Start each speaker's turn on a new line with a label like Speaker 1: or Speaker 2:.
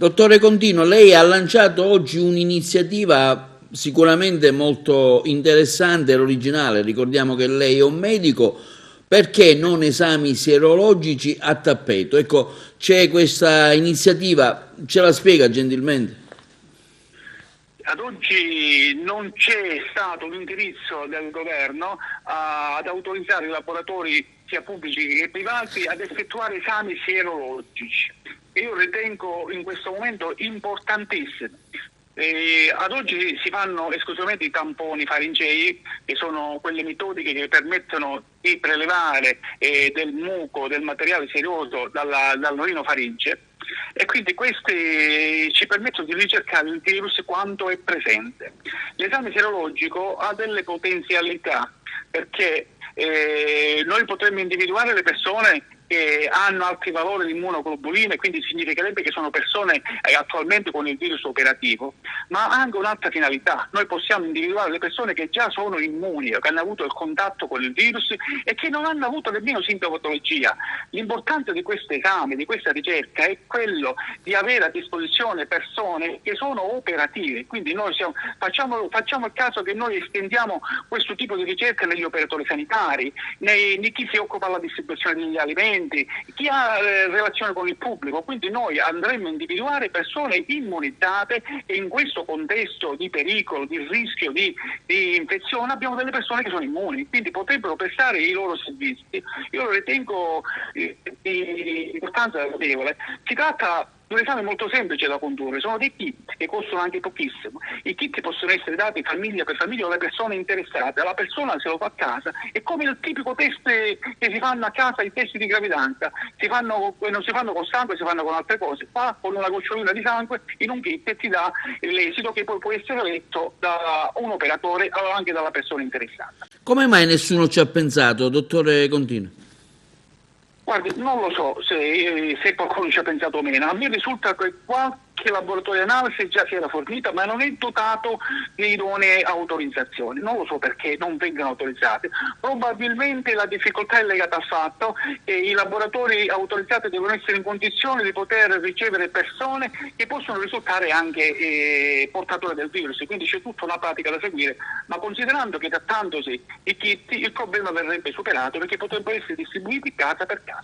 Speaker 1: Dottore Contino, lei ha lanciato oggi un'iniziativa sicuramente molto interessante e originale. Ricordiamo che lei è un medico. Perché non esami sierologici a tappeto? Ecco, c'è questa iniziativa, ce la spiega gentilmente?
Speaker 2: Ad oggi non c'è stato un indirizzo del governo ad autorizzare i laboratori sia pubblici che privati ad effettuare esami sierologici. E io ritengo in questo momento importantissimo. Ad oggi si fanno esclusivamente i tamponi faringei, che sono quelle metodiche che permettono di prelevare del muco, del materiale serioso dall'urino faringe, e quindi questi ci permettono di ricercare il virus quanto è presente. L'esame serologico ha delle potenzialità perché noi potremmo individuare le persone che hanno alti valori di immunoglobuline, quindi significherebbe che sono persone attualmente con il virus operativo, ma ha anche un'altra finalità. Noi possiamo individuare le persone che già sono immuni, che hanno avuto il contatto con il virus e che non hanno avuto nemmeno sintomatologia. L'importanza di questo esame, di questa ricerca, è quello di avere a disposizione persone che sono operative, quindi noi facciamo il caso che noi estendiamo questo tipo di ricerca negli operatori sanitari, di chi si occupa della distribuzione degli alimenti, chi ha relazione con il pubblico, quindi noi andremo a individuare persone immunizzate e in questo contesto di pericolo, di rischio di infezione abbiamo delle persone che sono immuni, quindi potrebbero prestare i loro servizi. Io lo ritengo di importanza notevole. Si tratta di un esame molto semplice da condurre, sono dei kit che costano anche pochissimo. I kit possono essere dati famiglia per famiglia alle persone interessate, la persona se lo fa a casa, è come il tipico test che si fanno a casa, i test di gravidanza, non si fanno con sangue, si fanno con altre cose, fa con una gocciolina di sangue in un kit e ti dà l'esito che poi può essere letto da un operatore o anche dalla persona interessata.
Speaker 1: Come mai nessuno ci ha pensato, dottore Contino?
Speaker 2: Guardi, non lo so se qualcuno ci ha pensato o meno. A me risulta che qualche laboratorio di analisi già si era fornita, ma non è dotato di idonee autorizzazioni. Non lo so perché non vengano autorizzate. Probabilmente la difficoltà è legata al fatto che i laboratori autorizzati devono essere in condizione di poter ricevere persone che possono risultare anche portatori del virus. Quindi c'è tutta una pratica da seguire, ma considerando che trattandosi i kit il problema verrebbe superato perché potrebbero essere distribuiti casa per casa.